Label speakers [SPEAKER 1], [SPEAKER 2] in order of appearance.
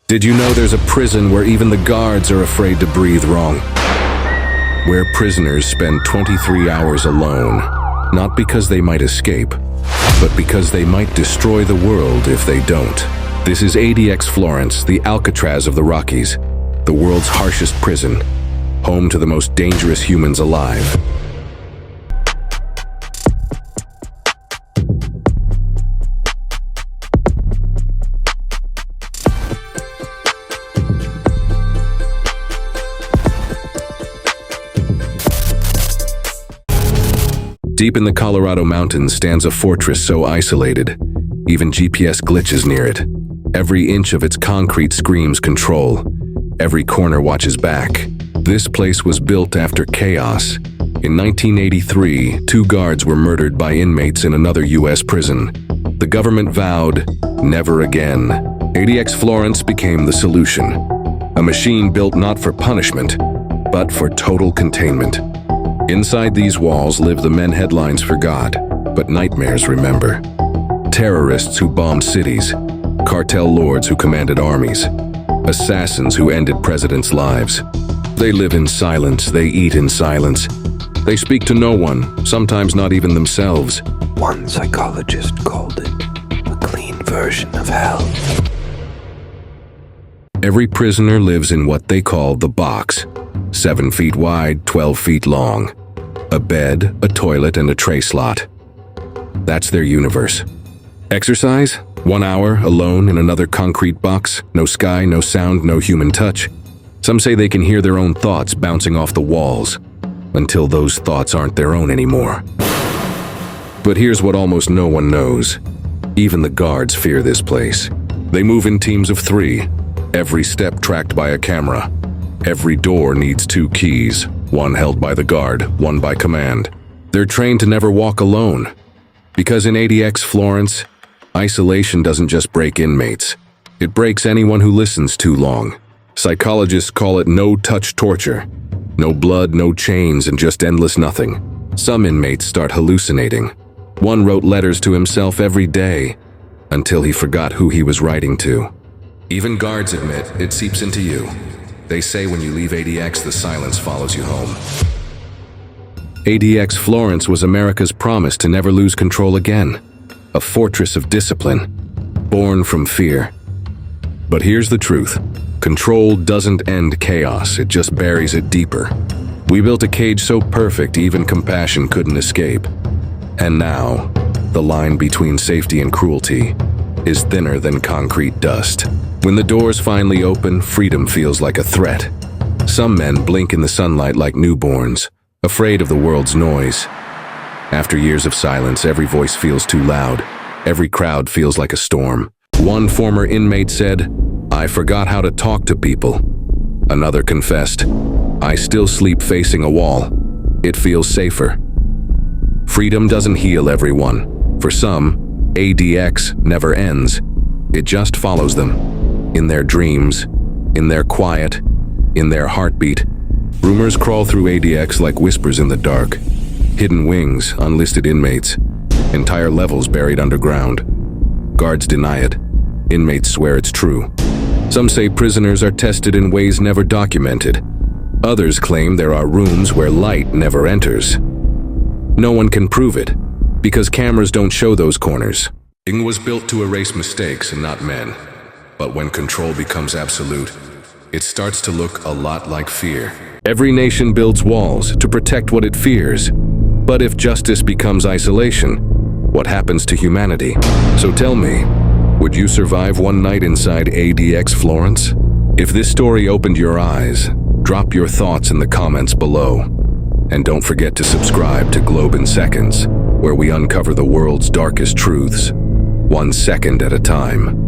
[SPEAKER 1] Did you know there's a prison where even the guards are afraid to breathe wrong? Where prisoners spend 23 hours alone, not because they might escape, but because they might destroy the world if they don't. This is ADX Florence, the Alcatraz of the Rockies, the world's harshest prison, home to the most dangerous humans alive. Deep in the Colorado mountains stands a fortress so isolated, even GPS glitches near it. Every inch of its concrete screams control. Every corner watches back. This place was built after chaos. In 1983, 2 guards were murdered by inmates in another U.S. prison. The government vowed, never again. ADX Florence became the solution. A machine built not for punishment, but for total containment. Inside these walls live the men headlines forgot, but nightmares remember. Terrorists who bombed cities, cartel lords who commanded armies, assassins who ended presidents' lives. They live in silence, they eat in silence. They speak to no one, sometimes not even themselves.
[SPEAKER 2] One psychologist called it a clean version of hell.
[SPEAKER 1] Every prisoner lives in what they call the box, 7 feet wide, 12 feet long. A bed, a toilet, and a tray slot. That's their universe. Exercise? 1 hour, alone in another concrete box. No sky, no sound, no human touch. Some say they can hear their own thoughts bouncing off the walls, until those thoughts aren't their own anymore. But here's what almost no one knows. Even the guards fear this place. They move in teams of 3, every step tracked by a camera. Every door needs 2 keys, one held by the guard, one by command. They're trained to never walk alone. Because in ADX Florence, isolation doesn't just break inmates. It breaks anyone who listens too long. Psychologists call it no-touch torture. No blood, no chains, and just endless nothing. Some inmates start hallucinating. One wrote letters to himself every day, until he forgot who he was writing to. Even guards admit it seeps into you. They say when you leave ADX, the silence follows you home. ADX Florence was America's promise to never lose control again. A fortress of discipline, born from fear. But here's the truth. Control doesn't end chaos, it just buries it deeper. We built a cage so perfect even compassion couldn't escape. And now, the line between safety and cruelty is thinner than concrete dust. When the doors finally open, freedom feels like a threat. Some men blink in the sunlight like newborns, afraid of the world's noise. After years of silence, every voice feels too loud. Every crowd feels like a storm. One former inmate said, "I forgot how to talk to people." Another confessed, "I still sleep facing a wall. It feels safer." Freedom doesn't heal everyone. For some, ADX never ends. It just follows them. In their dreams, in their quiet, in their heartbeat. Rumors crawl through ADX like whispers in the dark. Hidden wings, unlisted inmates, entire levels buried underground. Guards deny it. Inmates swear it's true. Some say prisoners are tested in ways never documented. Others claim there are rooms where light never enters. No one can prove it, because cameras don't show those corners. It was built to erase mistakes and not men. But when control becomes absolute, it starts to look a lot like fear. Every nation builds walls to protect what it fears. But if justice becomes isolation, what happens to humanity? So tell me, would you survive one night inside ADX Florence? If this story opened your eyes, drop your thoughts in the comments below. And don't forget to subscribe to Globe in Seconds, where we uncover the world's darkest truths, 1 second at a time.